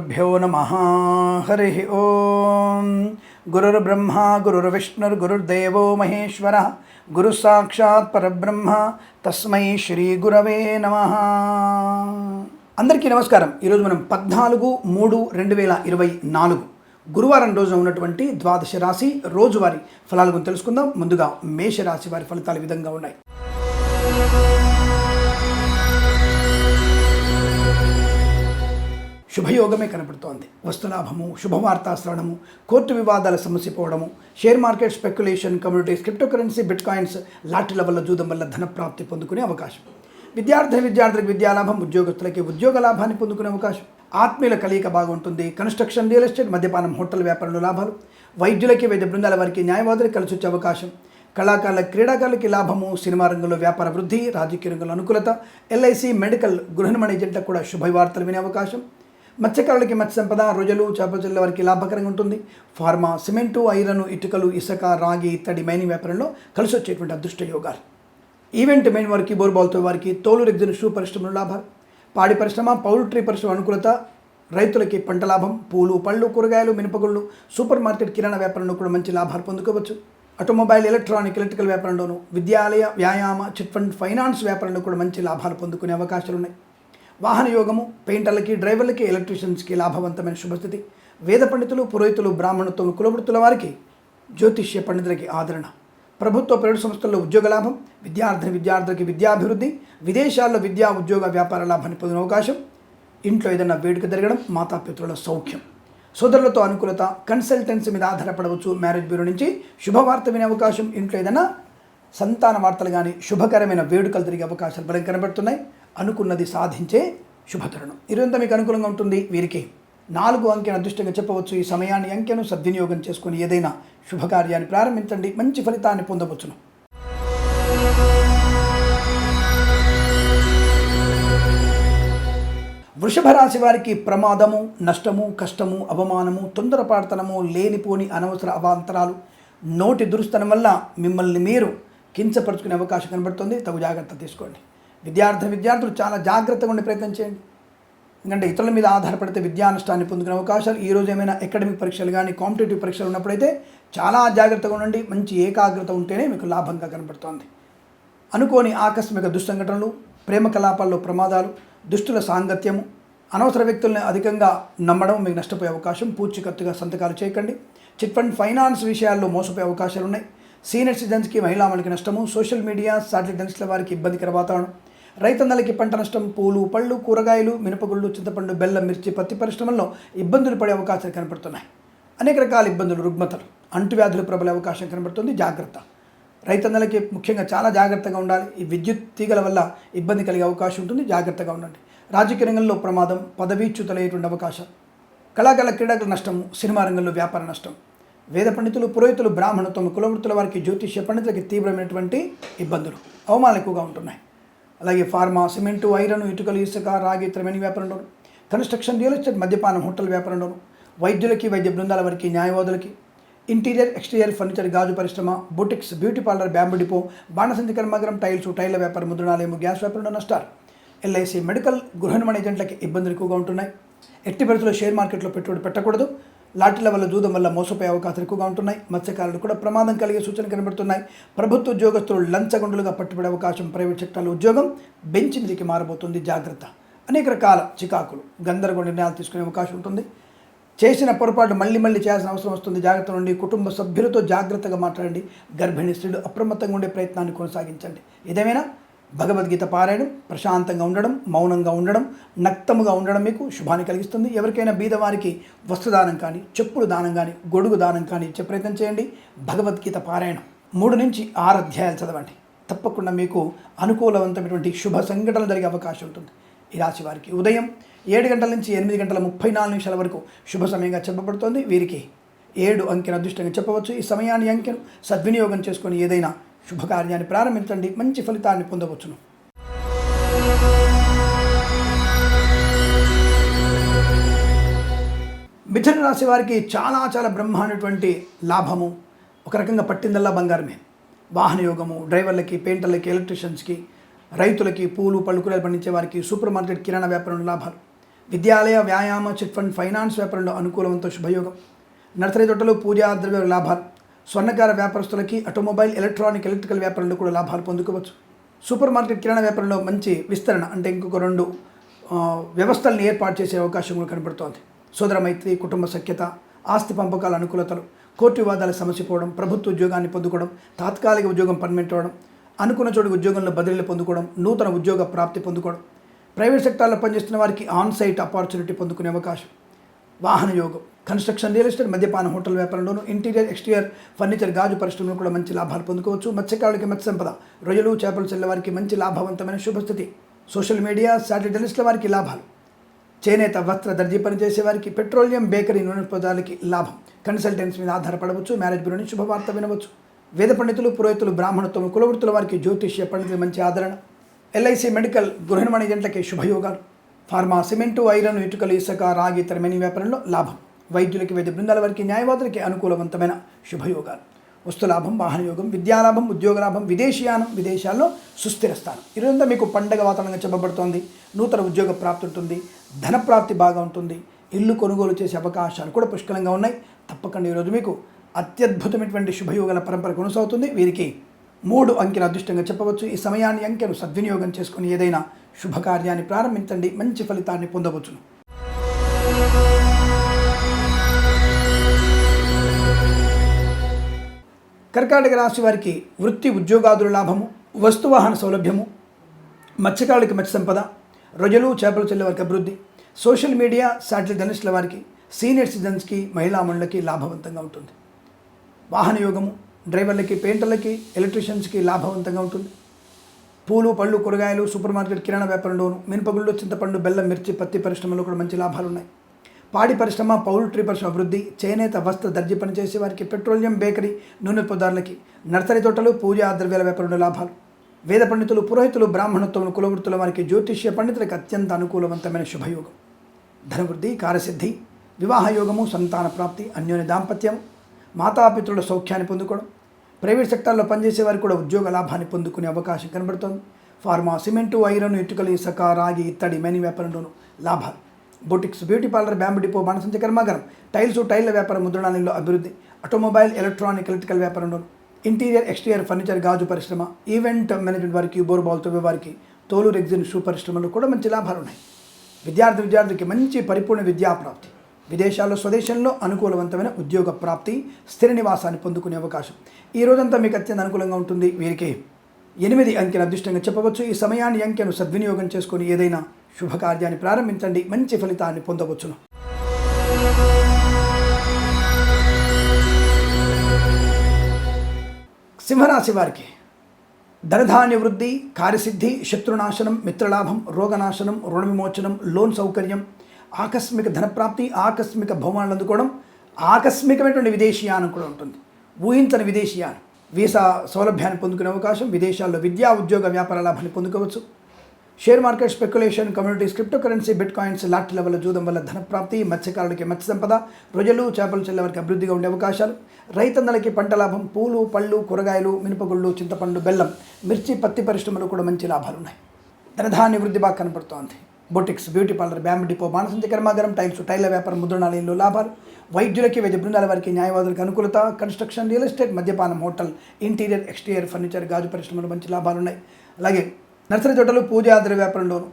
శ్రీగురుభ్యో నమః. హరి ఓం. గురుర్బ్రహ్మ గురుర్విష్ణుర్గురుర్దేవో మహేశ్వరః గురు సాక్షాత్ పరబ్రహ్మ తస్మై శ్రీ గురవే నమః. అందరికీ నమస్కారం. ఈరోజు మనం 14/3/2024 గురువారం రోజున ఉన్నటువంటి ద్వాదశ రాశి రోజువారీ ఫలాల గురించి తెలుసుకుందాం. ముందుగా మేషరాశి వారి ఫలితాలు ఈ విధంగా ఉన్నాయి. శుభయోగమే కనపడుతోంది. వస్తులాభము, శుభవార్తా శ్రవణము, కోర్టు వివాదాల సమస్య పోవడము, share market speculation, communities, cryptocurrency, bitcoins, లాటరీల వల్ల జూదం వల్ల ధన ప్రాప్తి పొందుకునే అవకాశం. విద్యార్థులకు విద్యాలాభం, ఉద్యోగస్తులకి ఉద్యోగ లాభాన్ని పొందుకునే అవకాశం. ఆత్మీయుల కలయిక బాగుంటుంది. కన్స్ట్రక్షన్, రియల్ ఎస్టేట్, మద్యపానం, హోటల్ వ్యాపారంలో లాభాలు. వైద్యులకి, వైద్య బృందాల వారికి, న్యాయవాదులకు కలిసి వచ్చే అవకాశం. కళాకారులకు, క్రీడాకారులకి లాభము. సినిమా రంగంలో వ్యాపార వృద్ధి, రాజకీయ రంగంలో అనుకూలత. ఎల్ఐసి, మెడికల్, గృహ నిర్మాణ ఏజెంట్లకు కూడా శుభవార్తలు వినే అవకాశం. మత్స్యకారులకి మత్స్య సంపద, రొయ్యలు, చేపల వారికి లాభకరంగా ఉంటుంది. ఫార్మా, సిమెంటు, ఐరన్, ఇటుకలు, ఇసుక, రాగి, ఇత్తడి, మైనింగ్ వ్యాపారంలో కలిసి వచ్చేటువంటి అదృష్ట యోగాలు. ఈవెంట్ మెయిన్ వారికి, బోర్బాల్తో వారికి, తోలు రెగ్జిన్ షూ పరిశ్రమలో లాభాలు. పాడి పరిశ్రమ, పౌల్ట్రీ పరిశ్రమ అనుకూలత. రైతులకి పంట లాభం. పూలు, పళ్ళు, కూరగాయలు, మినపగుళ్ళు, సూపర్ మార్కెట్, కిరాణా వ్యాపారంలో కూడా మంచి లాభాలు పొందుకోవచ్చు. ఆటోమొబైల్, ఎలక్ట్రికల్ వ్యాపారంలోనూ, విద్యాలయ, వ్యాయామ, చిట్ ఫండ్, ఫైనాన్స్ వ్యాపారంలో కూడా మంచి లాభాలు పొందుకునే అవకాశాలు ఉన్నాయి. వాహన యోగము. పెయింటర్లకి, డ్రైవర్లకి, ఎలక్ట్రీషియన్స్కి లాభవంతమైన శుభస్థితి. వేద పండితులు, పురోహితులు, బ్రాహ్మణత్వం, కులవృత్తుల వారికి, జ్యోతిష్య పండితులకి ఆదరణ. ప్రభుత్వ, ప్రైవేటు సంస్థల్లో ఉద్యోగ లాభం. విద్యార్థులకి విద్యాభివృద్ధి. విదేశాల్లో విద్యా, ఉద్యోగ, వ్యాపార లాభాన్ని పొందిన అవకాశం. ఇంట్లో ఏదైనా వేడుక జరగడం. మాతాపితృల సౌఖ్యం. సోదరులతో అనుకూలత. కన్సల్టెన్సీ మీద ఆధారపడవచ్చు. మ్యారేజ్ బ్యూరో నుంచి శుభవార్త వినే అవకాశం. ఇంట్లో ఏదైనా సంతాన వార్తలు కానీ, శుభకరమైన వేడుకలు జరిగే అవకాశాలు బలం కనబడుతున్నాయి. అనుకున్నది సాధించే శుభతరుణం. ఇదంతా మీకు అనుకూలంగా ఉంటుంది. వీరికి 4 అంకెను అదృష్టంగా చెప్పవచ్చు. ఈ సమయాన్ని, అంకెను సద్వినియోగం చేసుకుని ఏదైనా శుభకార్యాన్ని ప్రారంభించండి. మంచి ఫలితాన్ని పొందవచ్చును. వృషభ రాశి వారికి ప్రమాదము, నష్టము, కష్టము, అవమానము, తొందరపాటుతనము, లేనిపోని అనవసర అవాంతరాలు, నోటి దురుస్తనం వల్ల మిమ్మల్ని మీరు కించపరుచుకునే అవకాశం కనబడుతుంది. తగు జాగ్రత్త తీసుకోండి. విద్యార్థులు చాలా జాగ్రత్తగా ఉండే ప్రయత్నం చేయండి. ఎందుకంటే ఇతరుల మీద ఆధారపడితే విద్యా నష్టాన్ని పొందుకునే అవకాశాలు. ఈరోజు ఏమైనా అకాడమిక్ పరీక్షలు కానీ, కాంపిటేటివ్ పరీక్షలు ఉన్నప్పుడైతే చాలా జాగ్రత్తగా ఉండండి. మంచి ఏకాగ్రత ఉంటేనే మీకు లాభంగా కనబడుతోంది. అనుకోని ఆకస్మిక దుస్సంఘటనలు, ప్రేమ కలాపాల్లో ప్రమాదాలు, దుష్టుల సాంగత్యము, అనవసర వ్యక్తులను అధికంగా నమ్మడం మీకు నష్టపోయే అవకాశం. పూచికత్తుగా సంతకాలు చేయకండి. చిట్ ఫండ్, ఫైనాన్స్ విషయాల్లో మోసపోయే అవకాశాలు ఉన్నాయి. సీనియర్ సిటిజన్స్కి, మహిళామణికి నష్టము. సోషల్ మీడియా, శాటిలైట్ జర్నలిస్టుల వారికి ఇబ్బందికర వాతావరణం. రైతన్నలకి పంట నష్టం. పూలు, పళ్ళు, కూరగాయలు, మినపగుళ్ళు, చింతపండు, బెల్లం, మిర్చి, పత్తి పరిశ్రమల్లో ఇబ్బందులు పడే అవకాశాలు కనబడుతున్నాయి. అనేక రకాల ఇబ్బందులు, రుగ్మతలు, అంటువ్యాధులు ప్రబలే అవకాశం కనబడుతుంది. జాగ్రత్త. రైతన్నలకి ముఖ్యంగా చాలా జాగ్రత్తగా ఉండాలి. ఈ విద్యుత్ తీగల వల్ల ఇబ్బంది కలిగే అవకాశం ఉంటుంది. జాగ్రత్తగా ఉండండి. రాజకీయ రంగంలో ప్రమాదం, పదవీచ్యుతులయ్యేటువంటి అవకాశం. కళాకారుల, క్రీడాకుల నష్టము. సినిమా రంగంలో వ్యాపార నష్టం. వేద పండితులు, పురోహితులు, బ్రాహ్మణత్వం, కులవృత్తుల వారికి, జ్యోతిష్య పండితులకి తీవ్రమైనటువంటి ఇబ్బందులు, అవమానాలు ఎక్కువగా ఉంటున్నాయి. అలాగే ఫార్మా, సిమెంటు, ఐరన్, ఇటుకలు, ఇసుక, రాగి, ఇతర మైనింగ్ వ్యాపారంలోను, కన్స్ట్రక్షన్, రియల్ ఎస్టేట్, మద్యపానం, హోటల్ వ్యాపారంలోను, వైద్యులకి, వైద్య బృందాల వారికి, న్యాయవాదులకి, ఇంటీరియర్, ఎక్స్టీరియర్ ఫర్నిచర్, గాజు పరిశ్రమ, boutiques, beauty parlour, bamboo depot, బాణసంచి కర్మాగారం, టైల్ల వ్యాపారం, ముద్రణాలయము, గ్యాస్ వ్యాపారంలో నష్టాలు. ఎల్ఐసి, మెడికల్, గృహ నిర్మాణ ఏజెంట్లకి ఇబ్బందులు ఎక్కువగా ఉంటున్నాయి. ఎట్టి పరిస్థితుల్లో షేర్ మార్కెట్లో పెట్టుబడి పెట్టకూడదు. లాటరీల వల్ల, జూదం వల్ల మోసపోయే అవకాశాలు ఎక్కువగా ఉంటున్నాయి. మత్స్యకారులు కూడా ప్రమాదం కలిగే సూచనలు కనబడుతున్నాయి. ప్రభుత్వ ఉద్యోగస్తులు లంచగొండులుగా పట్టుబడే అవకాశం. ప్రైవేట్ సెక్టార్లో ఉద్యోగం బెంచ్ మీదకి మారబోతుంది. జాగ్రత్త. అనేక రకాల చికాకులు, గందరగోళ నిర్ణయాలు తీసుకునే అవకాశం ఉంటుంది. చేసిన పొరపాటు మళ్ళీ చేయాల్సిన అవసరం వస్తుంది. జాగ్రత్త నుండి. కుటుంబ సభ్యులతో జాగ్రత్తగా మాట్లాడండి. గర్భిణీ స్త్రీలు అప్రమత్తంగా ఉండే ప్రయత్నాన్ని కొనసాగించండి. ఏదేమైనా భగవద్గీత పారాయణం, ప్రశాంతంగా ఉండడం, మౌనంగా ఉండడం, నక్తముగా ఉండడం మీకు శుభాన్ని కలిగిస్తుంది. ఎవరికైనా బీదవారికి వస్త్రదానం కానీ, చెప్పులు దానం కానీ, గొడుగు దానం కానీ ఇచ్చే ప్రయత్నం చేయండి. భగవద్గీత పారాయణం 3 నుంచి 6 అధ్యాయాలు చదవండి. తప్పకుండా మీకు అనుకూలవంతమైనటువంటి శుభ సంఘటనలు జరిగే అవకాశం ఉంటుంది. ఈ రాశి వారికి ఉదయం 7 గంటల నుంచి 8 గంటల 34 నిమిషాల వరకు శుభ సమయంగా చెప్పబడుతోంది. వీరికి 7 అంకెను అదృష్టంగా చెప్పవచ్చు. ఈ సమయాన్ని, అంకెను సద్వినియోగం చేసుకొని ఏదైనా శుభకార్యాన్ని ప్రారంభించండి. మంచి ఫలితాన్ని పొందవచ్చును. మిథున రాశి వారికి చాలా బ్రహ్మాండటువంటి లాభము. ఒక రకంగా పట్టిందల్లా బంగారమే. వాహన యోగము. డ్రైవర్లకి, పెయింటర్లకి, ఎలక్ట్రీషియన్స్కి, రైతులకి, పూలు, పళ్ళు, కూరలు పండించే వారికి, సూపర్ మార్కెట్, కిరాణా వ్యాపారంలో లాభాలు. విద్యాలయ, వ్యాయామ, చిట్ ఫండ్, ఫైనాన్స్ వ్యాపారంలో అనుకూలవంతో శుభయోగం. నర్సరీ తోటలు, పూజా ద్రవ్య లాభాలు. స్వర్ణకార వ్యాపారస్తులకి ఆటోమొబైల్, ఎలక్ట్రికల్ వ్యాపారంలో కూడా లాభాలు పొందుకోవచ్చు. సూపర్ మార్కెట్, కిరాణా వ్యాపారంలో మంచి విస్తరణ, అంటే ఇంకొక 2 వ్యవస్థలను ఏర్పాటు చేసే అవకాశం కూడా కనబడుతోంది. సోదర మైత్రి, కుటుంబ సఖ్యత, ఆస్తి పంపకాల అనుకూలతలు, కోర్టు వివాదాల సమస్య పోవడం, ప్రభుత్వ ఉద్యోగాన్ని పొందుకోవడం, తాత్కాలిక ఉద్యోగం పర్మనెంట్ అవ్వడం, అనుకున్న చోటు ఉద్యోగంలో బదిలీలు పొందుకోవడం, నూతన ఉద్యోగ ప్రాప్తి పొందుకోవడం, ప్రైవేట్ సెక్టార్లో పనిచేస్తున్న వారికి ఆన్ సైట్ ఆపర్చునిటీ పొందుకునే అవకాశం. వాహన యోగం. కన్స్ట్రక్షన్, రియల్ ఎస్టేట్, మద్యపాన, హోటల్ వ్యాపారంలోనూ, ఇంటీరియర్, ఎక్స్టీరియర్ ఫర్నిచర్, గాజు పరిశ్రమలో కూడా మంచి లాభాలు పొందుకోవచ్చు. మత్స్యకారులకి మత్స్య సంపద, రొయ్యలు, చేపలు చెల్లె వారికి మంచి లాభవంతమైన శుభస్థితి. సోషల్ మీడియా, శాటిలైట్ జర్నలిస్టుల వారికి లాభాలు. చేనేత, వస్త్ర, దర్జీ పనిచేసే వారికి, పెట్రోలియం, బేకరీ, నూనె పదార్థాలకి లాభం. కన్సల్టెన్సీ మీద ఆధారపడవచ్చు. మ్యారేజ్ బ్యూరోని శుభవార్త వినవచ్చు. వేద పండితులు, పురోహితులు, బ్రాహ్మణత్వం, కులవృత్తుల వారికి, జ్యోతిష్య పండితులు మంచి ఆదరణ. ఎల్ఐసి, మెడికల్, గృహిణి ఏజెంట్లకి శుభయోగాలు. ఫార్మా, సిమెంటు, ఐరన్, ఇటుకలు, ఇసుక, రాగి, తరమేని వ్యాపారంలో లాభం. వైద్యులకి, వైద్య బృందాల వారికి, న్యాయవాదులకి అనుకూలవంతమైన శుభయోగాలు. వస్తులాభం, వాహన యోగం, విద్యాలాభం, ఉద్యోగ లాభం, విదేశీయానం, విదేశాల్లో సుస్థిర స్థానం. ఈరోజంతా మీకు పండగ వాతావరణంగా చెప్పబడుతోంది. నూతన ఉద్యోగ ప్రాప్తి ఉంటుంది, ధనప్రాప్తి బాగా ఉంటుంది, ఇల్లు కొనుగోలు చేసే అవకాశాలు కూడా పుష్కలంగా ఉన్నాయి. తప్పకుండా ఈరోజు మీకు అత్యద్భుతమైనటువంటి శుభయోగాల పరంపర కొనసాగుతుంది. వీరికి 3 అంకెల అదృష్టంగా చెప్పవచ్చు. ఈ సమయాన్ని, అంకెను సద్వినియోగం చేసుకుని ఏదైనా శుభకార్యాన్ని ప్రారంభించండి, మంచి ఫలితాన్ని పొందవచ్చును. కర్కాటక రాశి వారికి వృత్తి, ఉద్యోగాదుల లాభము, వస్తువాహన సౌలభ్యము, మత్స్యకారులకి మత్స్య సంపద, రొయ్యలు, చేపలు చెల్లె వారికి అభివృద్ధి. సోషల్ మీడియా, శాటిలైట్ జర్నలిస్టుల వారికి, సీనియర్ సిటిజన్స్కి, మహిళా మండలికి లాభవంతంగా ఉంటుంది. వాహన యోగము, డ్రైవర్లకి, పెయింటర్లకి, ఎలక్ట్రీషియన్స్కి లాభవంతంగా ఉంటుంది. పూలు, పళ్ళు, కూరగాయలు, సూపర్ మార్కెట్, కిరాణా వ్యాపారంలోను, మినపగుళ్ళు, చింతపండు, బెల్లం, మిర్చి, పత్తి పరిశ్రమలో కూడా మంచి లాభాలు ఉన్నాయి. పాడి పరిశ్రమ, పౌల్ట్రీ పరిశ్రమ అభివృద్ధి. చేనేత, వస్త్ర, దర్జీ పనిచేసే వారికి, పెట్రోలియం, బేకరీ, నూనె పదార్థాలకి, నర్సరీ తోటలు, పూజా ద్రవ్యాల వ్యాపారంలో లాభాలు. వేద పండితులు, పురోహితులు, బ్రాహ్మణత్వం, కులవృత్తుల వారికి, జ్యోతిష్య పండితులకు అత్యంత అనుకూలవంతమైన శుభయోగం. ధనవృద్ధి, కార్యసిద్ధి, వివాహ యోగము, సంతాన ప్రాప్తి, అన్యోన్య దాంపత్యం, మాతాపితృల సౌఖ్యాన్ని పొందుకోవడం. ప్రైవేట్ సెక్టార్లో పనిచేసే వారికి కూడా ఉద్యోగ లాభాన్ని పొందుకునే అవకాశం కనబడుతోంది. ఫార్మా, సిమెంటు, ఐరన్, ఇటుకలు, ఇసుక, రాగి, ఇత్తడి, మెనీ వ్యాపారంలోనూ లాభాలు. Boutiques, beauty parlour, bamboo depot, బాణసంచ కర్మాగారం, టైల్ల వ్యాపారం, ముద్రణాలయంలో అభివృద్ధి. ఆటోమొబైల్, ఎలక్ట్రికల్ వ్యాపారంలో, ఇంటీరియర్, ఎక్స్టీరియర్ ఫర్నిచర్, గాజు పరిశ్రమ, ఈవెంట్ మేనేజ్మెంట్ వారికి, బోర్బాల్ తవ్వే వారికి, తోలు, రెగ్జిన్, షూ పరిశ్రమలో కూడా మంచి లాభాలు ఉన్నాయి. విద్యార్థికి మంచి పరిపూర్ణ విద్యా ప్రాప్తి. విదేశాల్లో, స్వదేశంలో అనుకూలవంతమైన ఉద్యోగ ప్రాప్తి, స్థిర నివాసాన్ని పొందుకునే అవకాశం. ఈ రోజంతా మీకు అత్యంత అనుకూలంగా ఉంటుంది. వీరికి 8 అంకెల అదృష్టంగా చెప్పవచ్చు. ఈ సమయాన్ని, అంకెను సద్వినియోగం చేసుకొని ఏదైనా శుభకార్యాన్ని ప్రారంభించండి, మంచి ఫలితాన్ని పొందవచ్చును. సింహరాశి వారికి ధనధాన్య వృద్ధి, కార్యసిద్ధి, శత్రునాశనం, మిత్రలాభం, రోగనాశనం, రుణ విమోచనం, లోన్ సౌకర్యం, ఆకస్మిక ధనప్రాప్తి, ఆకస్మిక బహుమానాలు అందుకోవడం, ఆకస్మికమైనటువంటి విదేశీయానం కూడా ఉంటుంది. ఊహించని విదేశీయానం, వీసా సౌలభ్యాన్ని పొందుకునే అవకాశం. విదేశాల్లో విద్యా, ఉద్యోగ, వ్యాపార లాభాన్ని పొందుకోవచ్చు. Share market, speculation, communities, cryptocurrency, bitcoins, లాటరీల వల్ల, జూదం వల్ల ధనప్రాప్తి. మత్స్యకారులకి మత్స్య సంపద, రొయ్యలు, చేపలు చెల్లె వారికి అభివృద్ధిగా ఉండే అవకాశాలు. రైతన్నలకి పంట లాభం, పూలు, పళ్ళు, కూరగాయలు, మినపగుళ్ళు, చింతపండు, బెల్లం, మిర్చి, పత్తి పరిశ్రమలో కూడా మంచి లాభాలు ఉన్నాయి. ధనధాన్య వృద్ధి బాగా కనపడుతోంది. Boutiques, beauty parlour, bamboo depot, బాణసంచ కర్మాగారం, టైల్ల వ్యాపారం, ముద్రణాలయంలో లాభాలు. వైద్యులకి, వైద్య బృందాల వారికి, న్యాయవాదులకు అనుకూలత. కన్స్ట్రక్షన్, రియల్ ఎస్టేట్, మద్యపానం, హోటల్, ఇంటీరియర్, ఎక్స్టీరియర్ ఫర్నిచర్, గాజు పరిశ్రమలో మంచి లాభాలు ఉన్నాయి. అలాగే నర్సరీ తోటలు, పూజా ద్రవ్య వ్యాపారంలోను,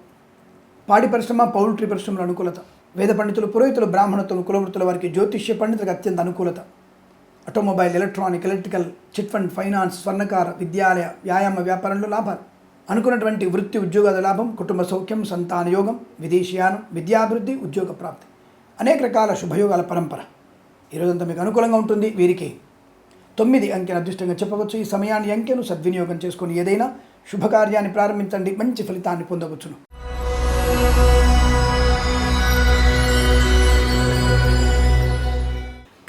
పాడి పరిశ్రమ, పౌల్ట్రీ పరిశ్రమలో అనుకూలత. వేద పండితులు, పురోహితులు, బ్రాహ్మణత్వం, కులవృత్తుల వారికి, జ్యోతిష్య పండితులకు అత్యంత అనుకూలత. Automobile, electrical, chit fund, finance, స్వర్ణకార, విద్యాలయ, వ్యాయామ వ్యాపారంలో లాభాలు. అనుకున్నటువంటి వృత్తి, ఉద్యోగాల లాభం, కుటుంబ సౌఖ్యం, సంతాన యోగం, విదేశీయానం, విద్యాభివృద్ధి, ఉద్యోగ ప్రాప్తి, అనేక రకాల శుభయోగాల పరంపర. ఈరోజంతా మీకు అనుకూలంగా ఉంటుంది. వీరికి 9 అంకెల అదృష్టంగా చెప్పవచ్చు. ఈ సమయాన్ని, అంకెను సద్వినియోగం చేసుకొని ఏదైనా శుభకార్యాన్ని ప్రారంభించండి, మంచి ఫలితాన్ని పొందవచ్చును.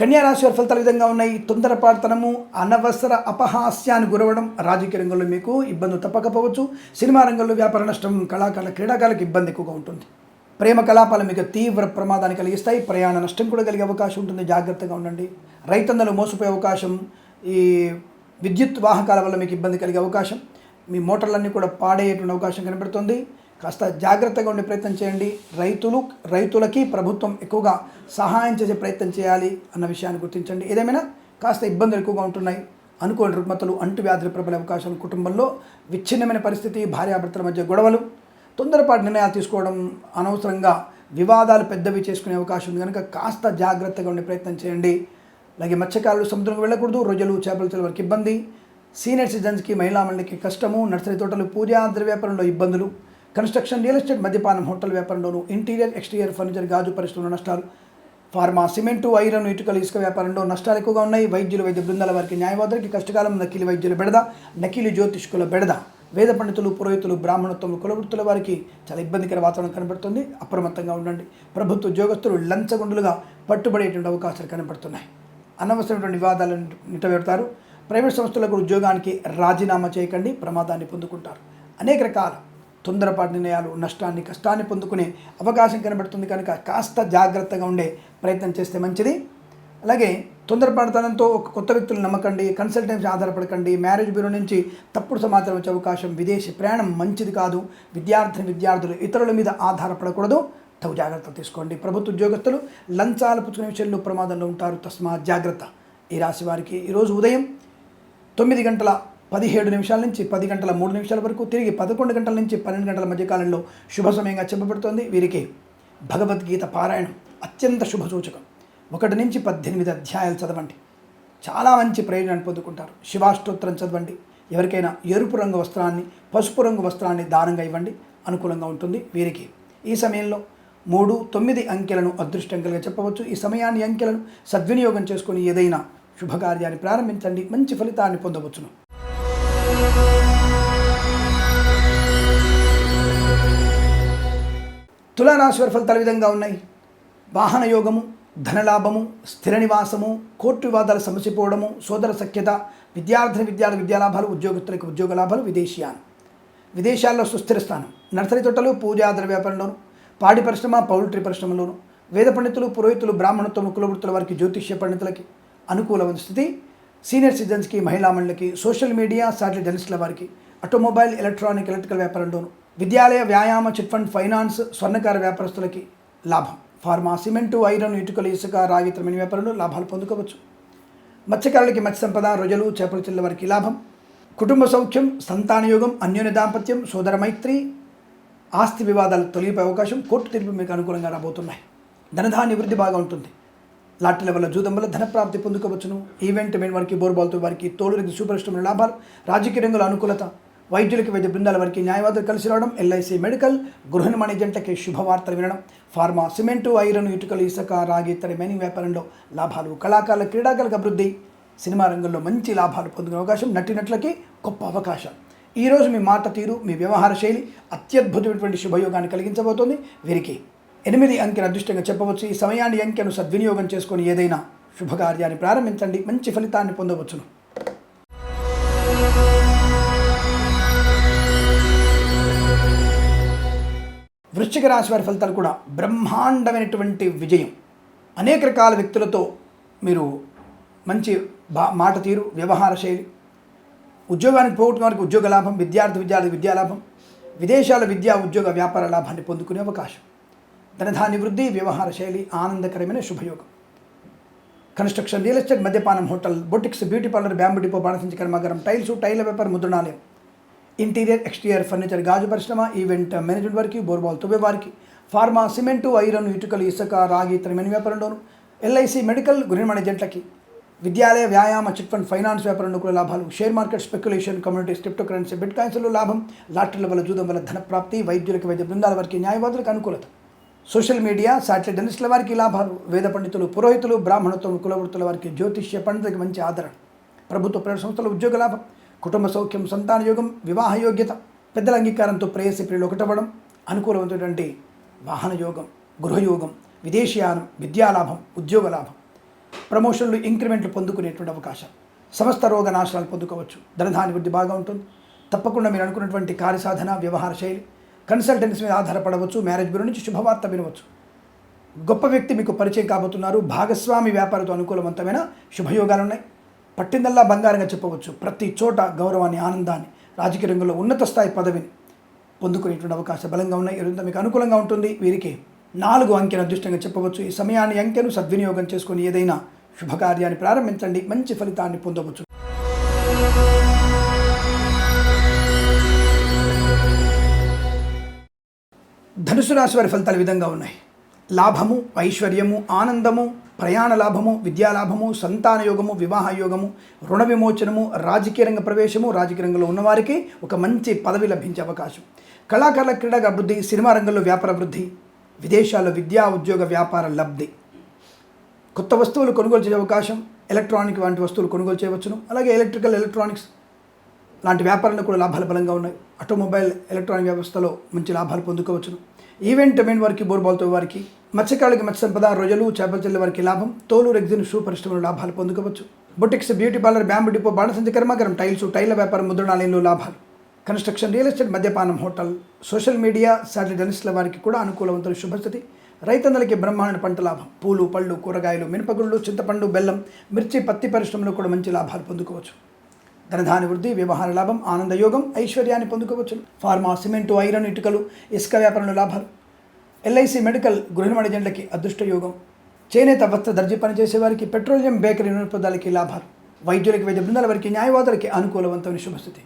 కన్యారాశి వారి ఫలితాలు విధంగా ఉన్నాయి. తొందరపాటుతనము, అనవసర అపహాస్యాన్ని గురవడం, రాజకీయ రంగంలో మీకు ఇబ్బందులు తప్పకపోవచ్చు. సినిమా రంగంలో వ్యాపార నష్టం, క్రీడాకారులకు ఇబ్బంది ఎక్కువగా ఉంటుంది. ప్రేమ కలాపాలు మీకు తీవ్ర ప్రమాదాన్ని కలిగిస్తాయి. ప్రయాణ నష్టం కూడా కలిగే అవకాశం ఉంటుంది, జాగ్రత్తగా ఉండండి. రైతన్నలు మోసపోయే అవకాశం, ఈ విద్యుత్ వాహకాల వల్ల మీకు ఇబ్బంది కలిగే అవకాశం, మీ మోటార్లన్నీ కూడా పాడేటువంటి అవకాశం కనబడుతుంది. కాస్త జాగ్రత్తగా ఉండే ప్రయత్నం చేయండి. రైతులకి ప్రభుత్వం ఎక్కువగా సహాయం చేసే ప్రయత్నం చేయాలి అన్న విషయాన్ని గుర్తించండి. ఏదేమైనా కాస్త ఇబ్బందులు ఎక్కువగా ఉంటున్నాయి. అనుకోని రుగ్మతలు, అంటువ్యాధులు ప్రబలే అవకాశాలు, కుటుంబంలో విచ్ఛిన్నమైన పరిస్థితి, భార్యాభర్తల మధ్య గొడవలు, తొందరపాటు నిర్ణయాలు తీసుకోవడం, అనవసరంగా వివాదాలు పెద్దవి చేసుకునే అవకాశం ఉంది కనుక కాస్త జాగ్రత్తగా ఉండే ప్రయత్నం చేయండి. అలాగే మత్స్యకారులు సముద్రంకు వెళ్ళకూడదు. రొయ్యలు, చేపలు వారికి ఇబ్బంది. సీనియర్ సిటిజన్స్కి, మహిళా మండలికి కష్టము. నర్సరీ తోటలు, పూజా ద్రవ్య వ్యాపారంలో ఇబ్బందులు. కన్స్ట్రక్షన్, రియల్ ఎస్టేట్, మద్యపానం, హోటల్ వ్యాపారంలోను, ఇంటీరియర్, ఎక్స్టీరియర్ ఫర్నిచర్, గాజు పరిశ్రమలో నష్టాలు. ఫార్మా, సిమెంటు, ఐరన్, ఇటుకలు, ఇసుక వ్యాపారంలో నష్టాలు ఎక్కువగా ఉన్నాయి. వైద్య బృందాల వారికి, న్యాయవాదులకి కష్టకాలం. నకిలీ వైద్యుల బెడద, నకిలీ జ్యోతిష్కుల బెడద. వేద పండితులు, పురోహితులు, బ్రాహ్మణత్వం, కులవృత్తుల వారికి చాలా ఇబ్బందికర వాతావరణం కనబడుతుంది. అప్రమత్తంగా ఉండండి. ప్రభుత్వ ఉద్యోగస్తులు లంచగొండులుగా పట్టుబడేటువంటి అవకాశాలు కనబడుతున్నాయి. అనవసరమైనటువంటి వివాదాలను నిటవేడతారు. ప్రైవేట్ సంస్థలకు ఉద్యోగానికి రాజీనామా చేయకండి, ప్రమాదాన్ని పొందుకుంటారు. అనేక రకాల తొందరపాటు నిర్ణయాలు నష్టాన్ని, కష్టాన్ని పొందుకునే అవకాశం కనబడుతుంది కనుక కాస్త జాగ్రత్తగా ఉండే ప్రయత్నం చేస్తే మంచిది. అలాగే తొందరపడతనంతో ఒక కొత్త వ్యక్తులు నమ్మకండి. కన్సల్టెన్సీ ఆధారపడకండి. మ్యారేజ్ బ్యూరో నుంచి తప్పుడు సమాచారం వచ్చే అవకాశం. విదేశీ ప్రయాణం మంచిది కాదు. విద్యార్థులు ఇతరుల మీద ఆధారపడకూడదు. తగు జాగ్రత్తలు తీసుకోండి. ప్రభుత్వ ఉద్యోగస్తులు లంచాలు పుచ్చుకునే విషయంలో ప్రమాదంలో ఉంటారు. తస్మాత్ జాగ్రత్త. ఈ రాశి వారికి ఈరోజు ఉదయం 9:17 నుంచి 10:03 వరకు, తిరిగి 11 గంటల నుంచి 12 గంటల మధ్య కాలంలో శుభ సమయంగా చెప్పబడుతోంది. వీరికి భగవద్గీత పారాయణం అత్యంత శుభ సూచకం. 1 నుంచి 18 అధ్యాయాలు చదవండి. చాలా మంచి ప్రయోజనాన్ని పొందుకుంటారు. శివాష్టోత్తరం చదవండి. ఎవరికైనా ఎరుపు రంగు వస్త్రాన్ని, పసుపు రంగు వస్త్రాన్ని దానంగా ఇవ్వండి. అనుకూలంగా ఉంటుంది. వీరికి ఈ సమయంలో 3, 9 అంకెలను అదృష్టంగా చెప్పవచ్చు. ఈ సమయాన్ని, అంకెలను సద్వినియోగం చేసుకొని ఏదైనా శుభకార్యాన్ని ప్రారంభించండి. మంచి ఫలితాన్ని పొందవచ్చును. తులారాశి వారి ఫలితాలు విధంగా ఉన్నాయి. వాహన యోగము, ధనలాభము, స్థిర నివాసము, కోర్టు వివాదాలు సమసిపోవడము, సోదర సఖ్యత, విద్యాలాభాలు, ఉద్యోగస్తులకు ఉద్యోగ లాభాలు, విదేశాల్లో సుస్థిర స్థానం. నర్సరీ తోటలు, పూజా ద్రవ్య వ్యాపారంలోను, పాడి పరిశ్రమ, పౌల్ట్రీ పరిశ్రమలోను, వేద పండితులు, పురోహితులు, బ్రాహ్మణత్వం, కులవృత్తుల వారికి, జ్యోతిష్య పండితులకి అనుకూలమైన స్థితి. సీనియర్ సిటిజన్స్కి, మహిళా మండలికి, సోషల్ మీడియా, శాటిలైట్ జర్నలిస్టుల వారికి, ఆటోమొబైల్, ఎలక్ట్రికల్ వ్యాపారంలోను, విద్యాలయ, వ్యాయామ, చిట్ ఫండ్, ఫైనాన్స్, స్వర్ణకార వ్యాపారస్తులకి లాభం. ఫార్మా, సిమెంటు, ఐరన్, ఇటుకలు, ఇసుక, రాగి, ఇతరమైన వ్యాపారంలో లాభాలు పొందుకోవచ్చు. మత్స్యకారులకి మత్స్య సంపద, రొయ్యలు, చేపల చిల్ల వారికి లాభం. కుటుంబ సౌఖ్యం, సంతానయోగం, అన్యోన్య దాంపత్యం, సోదర మైత్రి, ఆస్తి వివాదాలు తొలగిపోయే అవకాశం. కోర్టు తీర్పు మీకు అనుకూలంగా రాబోతున్నాయి. ధనధాన్య వృద్ధి బాగా ఉంటుంది. లాటరీల వల్ల, జూదం వల్ల ధనప్రాప్తి పొందుకోవచ్చును. ఈవెంట్ మెయిన్ వారికి, బోర్బాల్తో వారికి, తోలురికి సూపర్ ఇష్టమైన లాభాలు. రాజకీయ రంగంలో అనుకూలత. వైద్యులకి, వైద్య బృందాల వారికి, న్యాయవాదులు కలిసి రావడం. ఎల్ఐసి మెడికల్, గృహ నిర్మాణ ఏజెంట్లకి శుభవార్తలు వినడం. ఫార్మా, సిమెంటు, ఐరన్, ఇటుకలు, ఇసుక, రాగి, ఇతర మైనింగ్ వ్యాపారంలో లాభాలు. కళాకారుల, క్రీడాకారులకు అభివృద్ధి. సినిమా రంగంలో మంచి లాభాలు పొందుకునే అవకాశం. నటినట్లకి గొప్ప అవకాశం. ఈరోజు మీ మాట తీరు, మీ వ్యవహార శైలి అత్యద్భుతమైనటువంటి శుభయోగాన్ని కలిగించబోతోంది. వీరికి 8 అంకెను అదృష్టంగా చెప్పవచ్చు. ఈ సమయాన్ని, అంకెను సద్వినియోగం చేసుకొని ఏదైనా శుభకార్యాన్ని ప్రారంభించండి. మంచి ఫలితాన్ని పొందవచ్చును. వృశ్చిక రాశి వారి ఫలితాలు కూడా బ్రహ్మాండమైనటువంటి విజయం. అనేక రకాల వ్యక్తులతో మీరు మంచి మాట తీరు, వ్యవహార శైలి. ఉద్యోగానికి పోగొట్టుకునే వారికి ఉద్యోగ లాభం. విద్యార్థి విద్యాలాభం. విదేశాల విద్యా, ఉద్యోగ, వ్యాపార లాభాన్ని పొందుకునే అవకాశం. ధనధాన్య వృద్ధి, వ్యవహార శైలి, ఆనందకరమైన శుభయోగం. కన్స్ట్రక్షన్, రియల్ ఎస్టేట్, మద్యపానం, hotel, boutiques, beauty parlour, bamboo depot, బాణసించి కర్మాగారం, టైల వ్యాపారం, ముద్రణాలయం, ఇంటీరియర్, ఎక్స్టీరియర్ ఫర్నిచర్, గాజు పరిశ్రమ, ఈవెంట్ మేనేజ్మెంట్ వారికి, బోర్బాల్ తువ్వే వారికి, ఫార్మా, సిమెంటు, ఐరన్, ఇటుకలు, ఇసుక, రాగి, ఇతర మెయిన్ వ్యాపారంలోను, ఎల్ఐసి మెడికల్, గృహ నిర్మాణ ఏజెంట్లకి, విద్యాలయ, వ్యాయామ, చిట్ ఫండ్, ఫైనాన్స్ వ్యాపారంలో కూడా లాభాలు. Share market, speculation, communities, cryptocurrency, బిట్ కాయిన్స్లో లాభం. లాటరీల వల్ల, జూదం వల్ల ధనప్రాప్తి. వైద్యులకి, వైద్య బృందాల వారికి, న్యాయవాదులకు అనుకూలత. సోషల్ మీడియా, శాటిలైట్ జర్నలిస్టుల వారికి లాభాలు. వేద పండితులు, పురోహితులు, బ్రాహ్మణత్వం, కులవృత్తుల వారికి, జ్యోతిష్య పండితులకి మంచి ఆదరణ. ప్రభుత్వ ప్రైవేట్ సంస్థల ఉద్యోగ లాభం. కుటుంబ సౌఖ్యం, సంతాన యోగం, వివాహ యోగ్యత. పెద్దల అంగీకారంతో ప్రేయసి ప్రియులు ఒకటవ్వడం. అనుకూలమైనటువంటి వాహన యోగం, గృహయోగం, విదేశీయానం, విద్యాలాభం, ఉద్యోగ లాభం. ప్రమోషన్లు, ఇంక్రిమెంట్లు పొందుకునేటువంటి అవకాశం. సమస్త రోగ నాశనాలు పొందుకోవచ్చు. ధనధాన్య వృద్ధి బాగా ఉంటుంది. తప్పకుండా మీరు అనుకున్నటువంటి కార్యసాధన, వ్యవహార శైలి, కన్సల్టెన్సీ మీద ఆధారపడవచ్చు. మ్యారేజ్ బ్యూరో నుంచి శుభవార్త వినవచ్చు. గొప్ప వ్యక్తి మీకు పరిచయం కాబోతున్నారు. భాగస్వామి వ్యాపారంతో అనుకూలవంతమైన శుభయోగాలు ఉన్నాయి. పట్టిందల్లా బంగారంగా చెప్పవచ్చు. ప్రతి చోట గౌరవాన్ని, ఆనందాన్ని, రాజకీయ రంగంలో ఉన్నత స్థాయి పదవిని, పొందుకునేటువంటి అవకాశం బలంగా ఉన్నాయి. ఈరోజు మీకు అనుకూలంగా ఉంటుంది. వీరికి 4 అంకెను అదృష్టంగా చెప్పవచ్చు. ఈ సమయాన్ని అంకెను సద్వినియోగం చేసుకొని ఏదైనా శుభకార్యాన్ని ప్రారంభించండి, మంచి ఫలితాన్ని పొందవచ్చు. ధనుసు రాశి వారి ఫలితాలు విధంగా ఉన్నాయి. లాభము, ఐశ్వర్యము, ఆనందము, ప్రయాణ లాభము, విద్యా లాభము, సంతాన యోగము, వివాహ యోగము, రుణ విమోచనము, రాజకీయ రంగ ప్రవేశము, రాజకీయ రంగంలో ఉన్నవారికి ఒక మంచి పదవి లభించే అవకాశం, కళాకారుల క్రీడగా అభివృద్ధి, సినిమా రంగంలో వ్యాపార వృద్ధి, విదేశాల్లో విద్యా ఉద్యోగ వ్యాపార లబ్ధి, కొత్త వస్తువులు కొనుగోలు చేసే అవకాశం, ఎలక్ట్రానిక్ వంటి వస్తువులు కొనుగోలు చేయవచ్చును. అలాగే ఎలక్ట్రానిక్స్ లాంటి వ్యాపారంలో కూడా లాభాలు బలంగా ఉన్నాయి. ఆటోమొబైల్ ఎలక్ట్రానిక్ వ్యవస్థలో మంచి లాభాలు పొందుకోవచ్చును. ఈవెంట్ మెయిన్ వారికి, బోర్బాల్తో వారికి, మత్స్యకారులకి మత్స్య సంపద, రొయ్యలు, చేపల చెల్లె వారికి లాభం, తోలు, రెగ్జిన్, షూ పరిశ్రమలో లాభాలు పొందుకోవచ్చు. Boutiques, beauty parlour, bamboo depot, బాణసంచి కర్మాగారం, టైల్ల వ్యాపారం, ముద్రణాలయంలో లాభాలు, కన్స్ట్రక్షన్, రియల్ ఎస్టేట్, మద్యపానం, హోటల్, సోషల్ మీడియా, శాటిలైట్ జర్నలిస్టుల వారికి కూడా అనుకూలవంతుల శుభస్థితి. రైతన్నలకి బ్రహ్మాండ పంట లాభం, పూలు, పళ్ళు, కూరగాయలు, మినపగుళ్ళు, చింతపండు, బెల్లం, మిర్చి, పత్తి పరిశ్రమలో కూడా మంచి లాభాలు పొందుకోవచ్చు. ధనధాని వృద్ధి, వ్యవహార లాభం, ఆనందయోగం, ఐశ్వర్యాన్ని పొందుకోవచ్చు. ఫార్మా, సిమెంటు, ఐరన్, ఇటుకలు, ఇసుక వ్యాపారంలో లాభాలు, ఎల్ఐసి, మెడికల్, గృహ నిర్మాణ ఏజెంట్లకి అదృష్ట యోగం, చేనేత, వస్త్ర, దర్జీ పనిచేసే వారికి, పెట్రోలియం, బేకరీ పదార్థాలకి లాభాలు, వైద్యులకి, వైద్య బృందాల వారికి, న్యాయవాదులకి అనుకూలవంతమైన శుభస్థితి,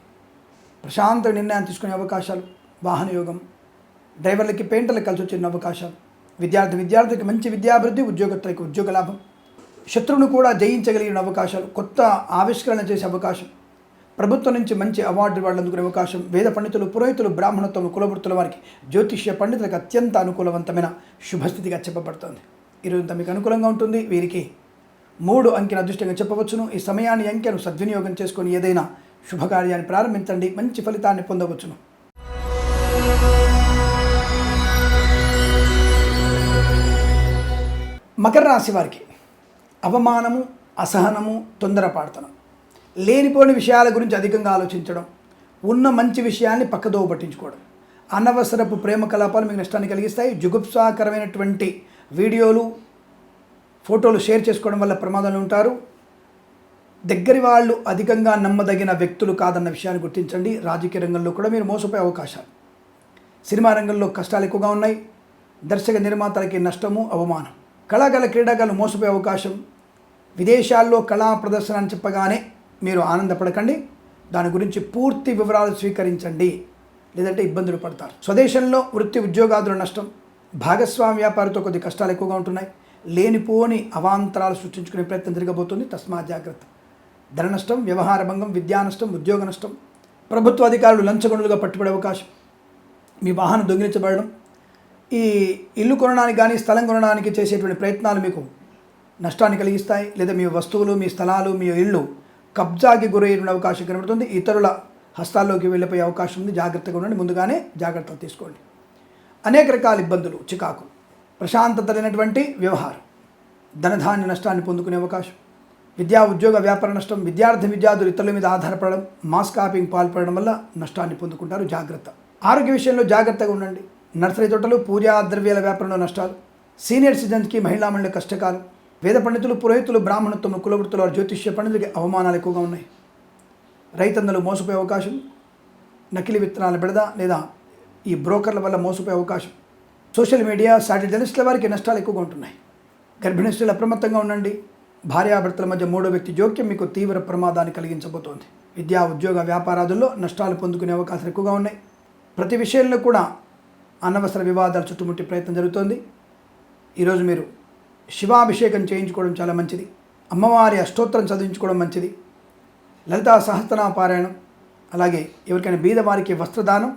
ప్రశాంత నిర్ణయాన్ని తీసుకునే అవకాశాలు, వాహన యోగం, డ్రైవర్లకి, పెయింటర్లకు కలిసి వచ్చిన అవకాశాలు, విద్యార్థికి మంచి విద్యాభివృద్ధి, ఉద్యోగస్తులకి ఉద్యోగ లాభం, శత్రువును కూడా జయించగలిగిన అవకాశాలు, కొత్త ఆవిష్కరణ చేసే అవకాశం, ప్రభుత్వం నుంచి మంచి అవార్డు వాళ్ళు అందుకునే అవకాశం, వేద పండితులు, పురోహితులు, బ్రాహ్మణత్వం, కులవృత్తుల వారికి, జ్యోతిష్య పండితులకు అత్యంత అనుకూలవంతమైన శుభస్థితిగా చెప్పబడుతుంది. ఈరోజంతా మీకు అనుకూలంగా ఉంటుంది. వీరికి 3 అంకెను అదృష్టంగా చెప్పవచ్చును. ఈ సమయాన్ని అంకెను సద్వినియోగం చేసుకొని ఏదైనా శుభకార్యాన్ని ప్రారంభించండి, మంచి ఫలితాన్ని పొందవచ్చును. మకర రాశి వారికి అవమానము, అసహనము, తొందరపాటుతనం, లేనిపోని విషయాల గురించి అధికంగా ఆలోచించడం, ఉన్న మంచి విషయాన్ని పక్కదోవ పట్టించుకోవడం, అనవసరపు ప్రేమ కలాపాలు మీకు నష్టాన్ని కలిగిస్తాయి. జుగుప్సాకరమైనటువంటి వీడియోలు, ఫోటోలు షేర్ చేసుకోవడం వల్ల ప్రమాదాలు ఉంటారు. దగ్గరి వాళ్ళు అధికంగా నమ్మదగిన వ్యక్తులు కాదన్న విషయాన్ని గుర్తించండి. రాజకీయ రంగంలో కూడా మీరు మోసపోయే అవకాశాలు, సినిమా రంగంలో కష్టాలు ఎక్కువగా ఉన్నాయి. దర్శక నిర్మాతలకి నష్టము, అవమానం, కళాకారుల క్రీడాకారులు మోసపోయే అవకాశం. విదేశాల్లో కళా ప్రదర్శన అని చెప్పగానే మీరు ఆనందపడకండి, దాని గురించి పూర్తి వివరాలు స్వీకరించండి, లేదంటే ఇబ్బందులు పడతారు. స్వదేశంలో వృత్తి ఉద్యోగాదుల నష్టం, భాగస్వామి వ్యాపారితో కొద్ది కష్టాలు ఎక్కువగా ఉంటున్నాయి. లేనిపోని అవాంతరాలు సృష్టించుకునే ప్రయత్నం జరగబోతుంది, తస్మాత్ జాగ్రత్త. ధన నష్టం, వ్యవహార భంగం, విద్యా నష్టం, ఉద్యోగ నష్టం, ప్రభుత్వ అధికారులు లంచగొండులుగా పట్టుబడే అవకాశం, మీ వాహనం దొంగిలించబడడం, ఈ ఇల్లు కొనడానికి కానీ స్థలం కొనడానికి చేసేటువంటి ప్రయత్నాలు మీకు నష్టాన్ని కలిగిస్తాయి. లేదా మీ వస్తువులు, మీ స్థలాలు, మీ ఇళ్ళు కబ్జాకి గురయ్యే అవకాశం కనబడుతుంది. ఇతరుల హస్తాల్లోకి వెళ్ళిపోయే అవకాశం ఉంది. జాగ్రత్తగా ఉండండి, ముందుగానే జాగ్రత్తలు తీసుకోండి. అనేక రకాల ఇబ్బందులు, చికాకు, ప్రశాంతత లేనటువంటి వ్యవహారం, ధనధాన్య నష్టాన్ని పొందుకునే అవకాశం, విద్యా ఉద్యోగ వ్యాపార నష్టం, విద్యార్థులు ఇతరుల మీద ఆధారపడడం, మాస్ కాపింగ్ పాల్పడడం వల్ల నష్టాన్ని పొందుకుంటారు. జాగ్రత్త. ఆరోగ్య విషయంలో జాగ్రత్తగా ఉండండి. నర్సరీ తోటలు, పూజా ద్రవ్యాల వ్యాపారంలో నష్టాలు, సీనియర్ సిటిజన్స్కి, మహిళా మండలి కష్టకాలం, వేద పండితులు, పురోహితులు, బ్రాహ్మణత్వం, కులవృత్తుల జ్యోతిష్య పండితులకి అవమానాలు ఎక్కువగా ఉన్నాయి. రైతన్నలు మోసపోయే అవకాశం, నకిలీ విత్తనాల బెడద లేదా ఈ బ్రోకర్ల వల్ల మోసపోయే అవకాశం, సోషల్ మీడియా, శాటిలైట్ జర్నలిస్టుల వారికి నష్టాలు ఎక్కువగా ఉంటున్నాయి. గర్భిణీ స్త్రీలు అప్రమత్తంగా ఉండండి. భార్యాభర్తల మధ్య 3వ వ్యక్తి జోక్యం మీకు తీవ్ర ప్రమాదాన్ని కలిగించబోతోంది. విద్యా ఉద్యోగ వ్యాపారాదుల్లో నష్టాలు పొందుకునే అవకాశాలు ఎక్కువగా ఉన్నాయి. ప్రతి విషయంలో కూడా అనవసర వివాదాలు చుట్టుముట్టే ప్రయత్నం జరుగుతోంది. ఈరోజు మీరు శివాభిషేకం చేయించుకోవడం చాలా మంచిది. అమ్మవారి అష్టోత్తరం చదివించుకోవడం మంచిది. లలితా సహస్రనామ పారాయణం, అలాగే ఎవరికైనా బీదవారికి వస్త్రదానం,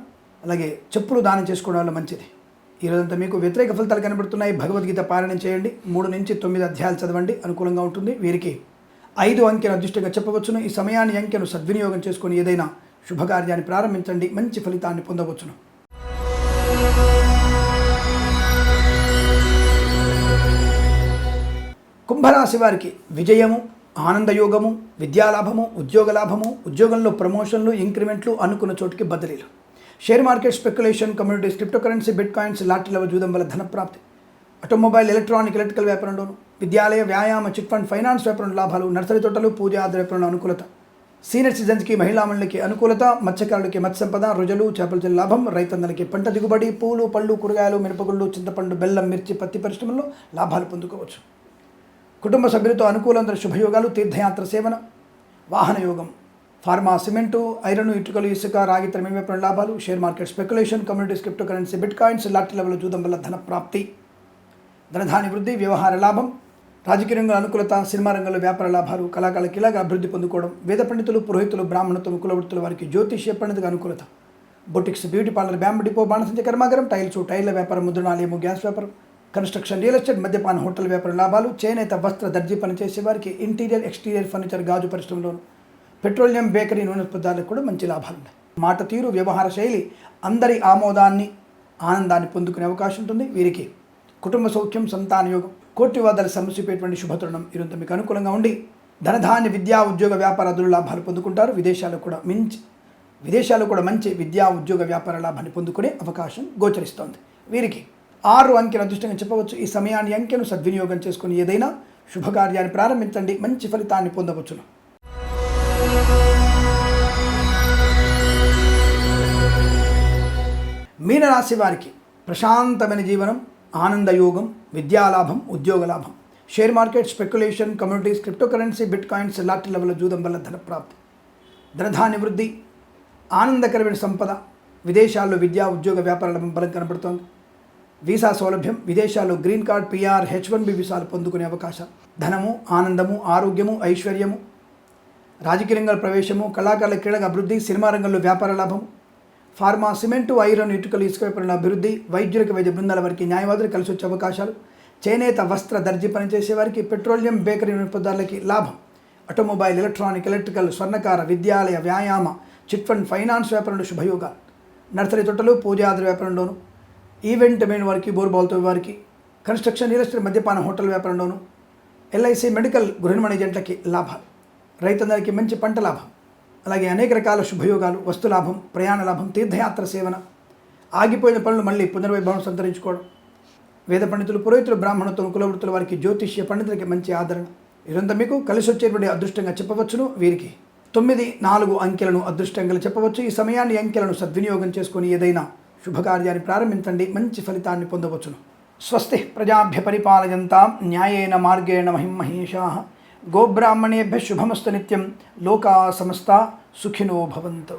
అలాగే చెప్పులు దానం చేసుకోవడం వల్ల మంచిది. ఈరోజంతా మీకు వ్యతిరేక ఫలితాలు కనబడుతున్నాయి. భగవద్గీత పారాయణం చేయండి. 3 నుంచి 9 అధ్యాయాలు చదవండి, అనుకూలంగా ఉంటుంది. వీరికి 5 అంకెను అదృష్టంగా చెప్పవచ్చును. ఈ సమయాన్ని అంకెను సద్వినియోగం చేసుకొని ఏదైనా శుభకార్యాన్ని ప్రారంభించండి, మంచి ఫలితాన్ని పొందవచ్చును. కుంభరాశి వారికి విజయము, ఆనందయోగము, విద్యాలాభము, ఉద్యోగ లాభము, ఉద్యోగంలో ప్రమోషన్లు, ఇంక్రిమెంట్లు, అనుకున్న చోటుకి బదిలీలు, share market speculation, communities, cryptocurrency, bitcoins, లాటరీల జూదం వల్ల ధనప్రాప్తి, ఆటోమొబైల్, ఎలక్ట్రికల్ వ్యాపారంలోను, విద్యాలయ, వ్యాయామ, చిట్ ఫండ్, ఫైనాన్స్ వ్యాపారంలో లాభాలు, నర్సరీ తోటలు, పూజా వ్యాపారంలో అనుకూలత, సీనియర్ సిటిజన్స్కి మహిళామణులకి అనుకూలత, మత్స్యకారులకి మత్స్య సంపద, రుజులు, చేపల లాభం, రైతన్నలకి పంట దిగుబడి, పూలు, పళ్ళు, కూరగాయలు, మిరపగుళ్ళు, చింతపండు, బెల్లం, మిర్చి, పత్తి పరిశ్రమల్లో లాభాలు పొందుకోవచ్చు. కుటుంబ సభ్యులతో అనుకూలంగా శుభయోగాలు, తీర్థయాత్ర సేవన, వాహన యోగం, ఫార్మా, సిమెంటు, ఐరన్, ఇటుకలు, ఇసుక, రాగి, తమిళ వ్యాపారం లాభాలు, share market speculation, communities, cryptocurrency, bit coins, lottery level జూదం వల్ల ధన ప్రాప్తి, ధనధాన్య వృద్ధి, వ్యవహార లాభం, రాజకీయ రంగంలో అనుకూలత, సినిమా రంగంలో వ్యాపార లాభాలు, కళాకారులకు ఇలాగా అభివృద్ధి పొందుకోవడం, వేద పండితులు, పురోహితులు, బ్రాహ్మణత్వం, కులవృత్తుల వారికి జ్యోతిష్య పండితులకు అనుకూలత, boutiques, beauty parlour, bamboo depot, బాణసంచ కర్మాగారం, టైర్ల వ్యాపారం, ముద్రణాలయము, గ్యాస్ వ్యాపారం, కన్స్ట్రక్షన్, రియల్ ఎస్టేట్, మద్యపాన, హోటల్ వ్యాపారం లాభాలు, చేనేత, వస్త్ర, దర్జీ పనిచేసే వారికి ఇంటీరియర్, ఎక్స్టీరియర్ ఫర్నిచర్, గాజు పరిశ్రమలోను, పెట్రోలియం, బేకరీ, నూనె పదార్థాలకు కూడా మంచి లాభాలు ఉన్నాయి. మాట తీరు, వ్యవహార శైలి అందరి ఆమోదాన్ని, ఆనందాన్ని పొందుకునే అవకాశం ఉంటుంది. వీరికి కుటుంబ సౌఖ్యం, సంతాన యోగం, కోటి వాదాలు సమస్యపోయేటువంటి శుభతరుణం ఈరోజు మీకు అనుకూలంగా ఉండి ధనధాన్య, విద్యా, ఉద్యోగ, వ్యాపారాదులు లాభాలు పొందుకుంటారు. విదేశాలు కూడా మంచి విద్యా, ఉద్యోగ, వ్యాపార లాభాన్ని పొందుకునే అవకాశం గోచరిస్తోంది. వీరికి 6 అంకెను అదృష్టంగా చెప్పవచ్చు. ఈ సమయాన్ని, అంకెను సద్వినియోగం చేసుకుని ఏదైనా శుభకార్యాన్ని ప్రారంభించండి, మంచి ఫలితాన్ని పొందవచ్చును. మీనరాశి వారికి ప్రశాంతమైన జీవనం, ఆనందయోగం, విద్యాలాభం, ఉద్యోగ లాభం, share market, speculation, communities, cryptocurrency, bit coins, lottery level జూదం వల్ల ధన ప్రాప్తి, ధనధాన్య వృద్ధి, ఆనందకరమైన సంపద, విదేశాల్లో విద్యా, ఉద్యోగ, వ్యాపారాల బలం కనబడుతోంది. వీసా సౌలభ్యం, విదేశాల్లో గ్రీన్ కార్డ్, పిఆర్, H1B వీసాలు పొందుకునే అవకాశం, ధనము, ఆనందము, ఆరోగ్యము, ఐశ్వర్యము, రాజకీయ రంగంలో ప్రవేశము, కళాకారుల క్రీడగా అభివృద్ధి, సినిమా రంగంలో వ్యాపార లాభము, ఫార్మా, సిమెంటు, ఐరన్, ఇటుకలు, ఇసుక వ్యాపారంలో అభివృద్ధి, వైద్యులకు, వైద్య బృందాల వారికి న్యాయవాదులు కలిసి వచ్చే అవకాశాలు, చేనేత, వస్త్ర, దర్జీ పనిచేసే వారికి, పెట్రోలియం, బేకరీ పదార్థాలకి లాభం, ఆటోమొబైల్, ఎలక్ట్రికల్, స్వర్ణకార, విద్యాలయ, వ్యాయామ, చిట్ ఫండ్, ఫైనాన్స్ వ్యాపారంలో శుభయోగాలు, నర్సరీ తోటలు, పూజాది వ్యాపారంలోను, ఈవెంట్ మెయిన్ వారికి, బోర్బాల్తో వారికి, కన్స్ట్రక్షన్, రియల్ ఎస్టేట్, మద్యపాన, హోటల్ వ్యాపారంలోను, LIC, మెడికల్, గృహ నిర్మాణ ఏజెంట్లకి లాభాలు, రైతన్నలకి మంచి పంట లాభం, అలాగే అనేక రకాల శుభయోగాలు, వస్తు లాభం, ప్రయాణ లాభం, తీర్థయాత్ర సేవన, ఆగిపోయిన పనులు మళ్ళీ పునర్వైభవం సంతరించుకోవడం, వేద పండితులు, పురోహితులు, బ్రాహ్మణత్వం, కులవృత్తుల వారికి, జ్యోతిష్య పండితులకి మంచి ఆదరణ, ఇదంతా మీకు కలిసి వచ్చేటువంటి అదృష్టంగా చెప్పవచ్చును. వీరికి 9, 4 అంకెలను అదృష్టంగా చెప్పవచ్చు. ఈ సమయాన్ని, అంకెలను సద్వినియోగం చేసుకొని ఏదైనా శుభకార్యాన్ని ప్రారంభించండి, మంచి ఫలితాన్ని పొందవచ్చును. స్వస్తి ప్రజాభ్య పరిపాలయంతాం న్యాయేన మార్గేణ మహిమహేషాః గోబ్రాహ్మణేభ్యः శుభమస్తు నిత్యం. లోకా సమస్తా సుఖినో భవంతు.